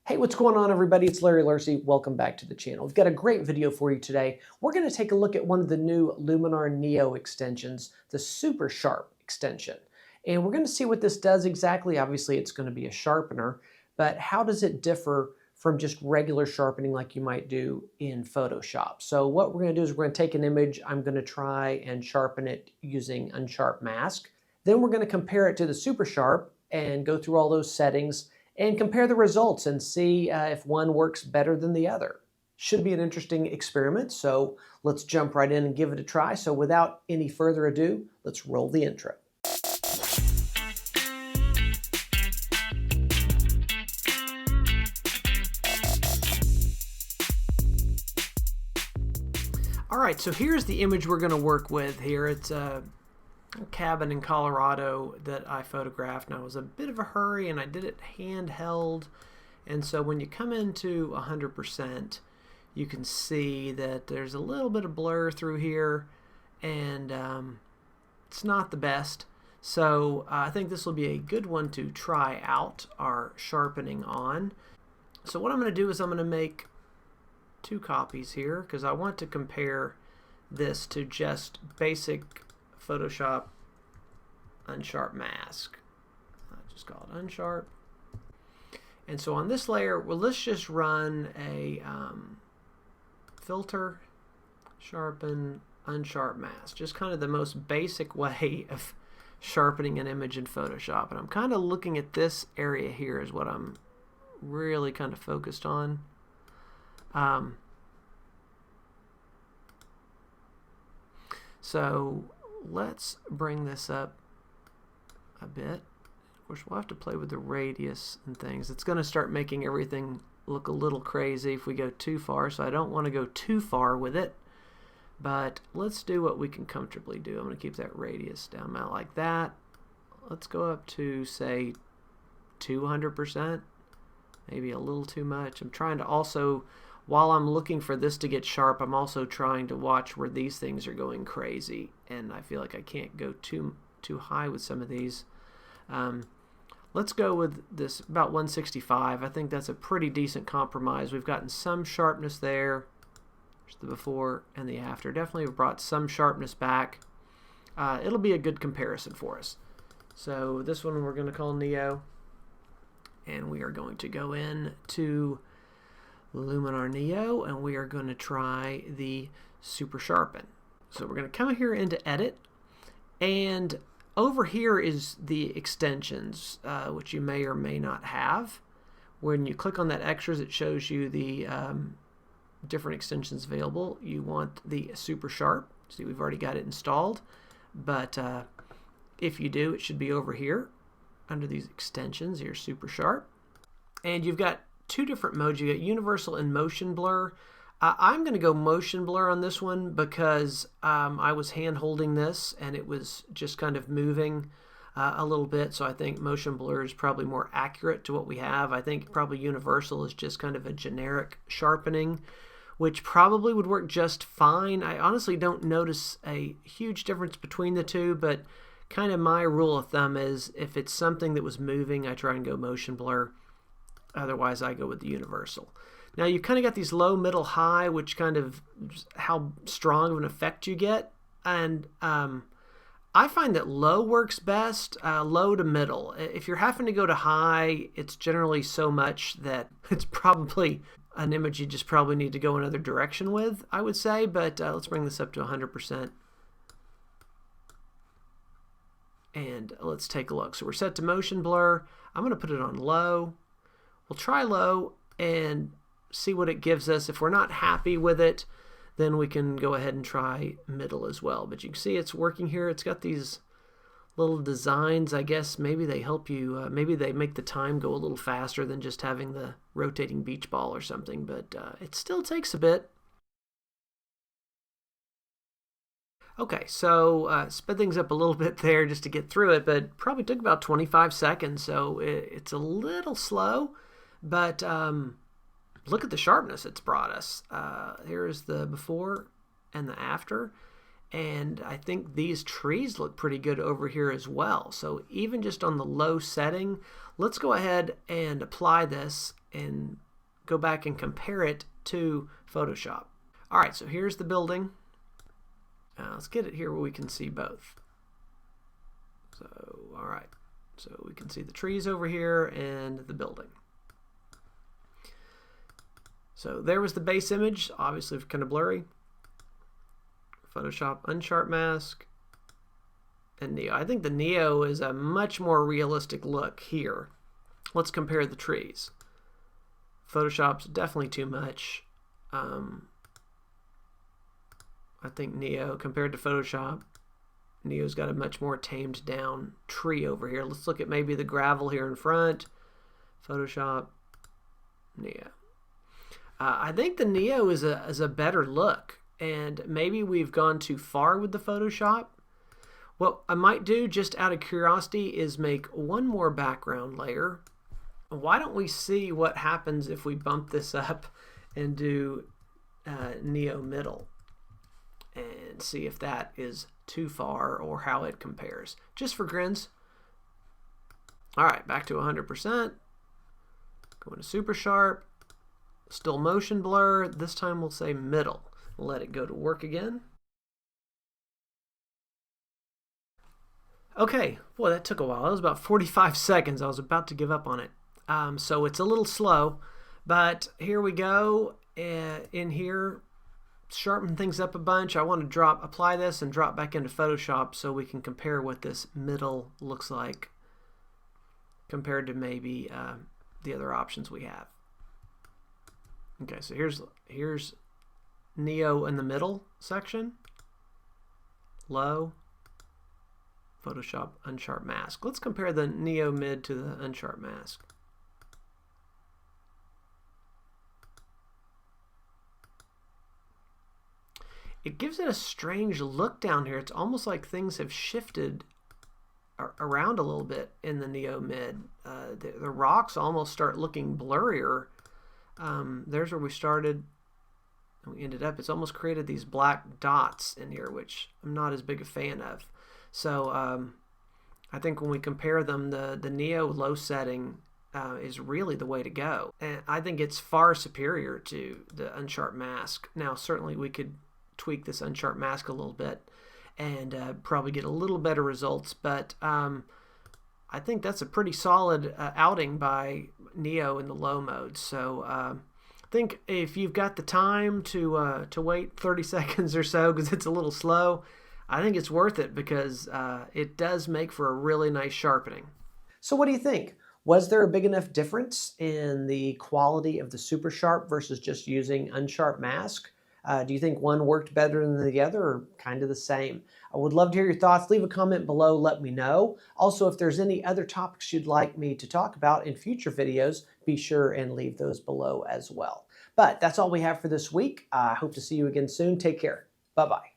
Hey, what's going on, everybody? It's Larry Larsey. Welcome back to the channel. We've got a great video for you today. We're going to take a look at one of the new Luminar Neo extensions, the Super Sharp extension. And we're going to see what this does exactly. Obviously, it's going to be a sharpener, but how does it differ from just regular sharpening like you might do in Photoshop? So what we're going to do is we're going to take an image. I'm going to try and sharpen it using unsharp mask. Then we're going to compare it to the Super Sharp and go through all those settings and compare the results and see if one works better than the other. Should be an interesting experiment, so let's jump right in and give it a try. So without any further ado, let's roll the intro. All right, so here's the image we're going to work with here. It's a cabin in Colorado that I photographed, and I was a bit of a hurry and I did it handheld, and so when you come into 100% you can see that there's a little bit of blur through here, and it's not the best. So I think this will be a good one to try out our sharpening on. So what I'm going to do is I'm going to make two copies here because I want to compare this to just basic Photoshop unsharp mask. I'll just call it unsharp. And so on this layer, well, let's just run a filter, sharpen, unsharp mask. Just kind of the most basic way of sharpening an image in Photoshop. And I'm kind of looking at this area here is what I'm really kind of focused on. So let's bring this up a bit. Of course, we'll have to play with the radius and things. It's going to start making everything look a little crazy if we go too far, so I don't want to go too far with it. But let's do what we can comfortably do. I'm going to keep that radius down about like that. Let's go up to, say, 200%. Maybe a little too much. I'm trying to also, while I'm looking for this to get sharp, I'm also trying to watch where these things are going crazy, and I feel like I can't go too high with some of these. Let's go with this about 165. I think that's a pretty decent compromise. We've gotten some sharpness there. There's the before and the after. Definitely brought some sharpness back. It'll be a good comparison for us. So this one we're going to call Neo, and we are going to go in to Luminar Neo, and we are going to try the Super Sharpen. So we're going to come here into Edit, and over here is the extensions, which you may or may not have. When you click on that extras, it shows you the different extensions available. You want the Super Sharp. See, we've already got it installed, but if you do, it should be over here under these extensions, your Super Sharp. And you've got two different modes. You got universal and motion blur. I'm going to go motion blur on this one because I was hand holding this and it was just kind of moving a little bit, so I think motion blur is probably more accurate to what we have. I think probably universal is just kind of a generic sharpening, which probably would work just fine. I honestly don't notice a huge difference between the two, but kind of my rule of thumb is if it's something that was moving, I try and go motion blur. Otherwise, I go with the universal. Now, you've kind of got these low, middle, high, which kind of how strong of an effect you get. And I find that low works best, low to middle. If you're having to go to high, it's generally so much that it's probably an image you just probably need to go another direction with, I would say. But let's bring this up to 100%. And let's take a look. So we're set to motion blur. I'm going to put it on low. We'll try low and see what it gives us. If we're not happy with it, then we can go ahead and try middle as well. But you can see it's working here. It's got these little designs. I guess maybe they help you, maybe they make the time go a little faster than just having the rotating beach ball or something, but it still takes a bit. Okay, so sped things up a little bit there just to get through it, but probably took about 25 seconds, so it's a little slow, but look at the sharpness it's brought us. Here's the before and the after, and I think these trees look pretty good over here as well. So even just on the low setting, let's go ahead and apply this and go back and compare it to Photoshop. All right, so here's the building. Let's get it here where we can see both. So, all right, so we can see the trees over here and the building. So there was the base image, obviously kind of blurry. Photoshop unsharp mask and Neo. I think the Neo is a much more realistic look here. Let's compare the trees. Photoshop's definitely too much. I think Neo, compared to Photoshop, Neo's got a much more tamed down tree over here. Let's look at maybe the gravel here in front. Photoshop, Neo. I think the Neo is a better look, and maybe we've gone too far with the Photoshop. What I might do, just out of curiosity, is make one more background layer. Why don't we see what happens if we bump this up and do Neo middle, and see if that is too far or how it compares, just for grins. All right, back to 100%. Going to super sharp. Still motion blur. This time we'll say middle. Let it go to work again. Okay, boy, that took a while. That was about 45 seconds. I was about to give up on it. So it's a little slow, but here we go. In here, sharpen things up a bunch. I want to apply this and drop back into Photoshop so we can compare what this middle looks like compared to maybe the other options we have. Okay, so here's Neo in the middle section. Low. Photoshop unsharp mask. Let's compare the Neo mid to the unsharp mask. It gives it a strange look down here. It's almost like things have shifted around a little bit in the Neo mid. The rocks almost start looking blurrier. There's where we started and we ended up. It's almost created these black dots in here, which I'm not as big a fan of. So I think when we compare them, the Neo low setting is really the way to go. And I think it's far superior to the unsharp mask. Now, certainly we could tweak this unsharp mask a little bit and probably get a little better results, but I think that's a pretty solid outing by Neo in the low mode. So I think if you've got the time to wait 30 seconds or so, because it's a little slow, I think it's worth it, because it does make for a really nice sharpening. So what do you think? Was there a big enough difference in the quality of the Super Sharp versus just using unsharp mask? Do you think one worked better than the other, or kind of the same? I would love to hear your thoughts. Leave a comment below, let me know. Also, if there's any other topics you'd like me to talk about in future videos, be sure and leave those below as well. But that's all we have for this week. I hope to see you again soon. Take care. Bye-bye.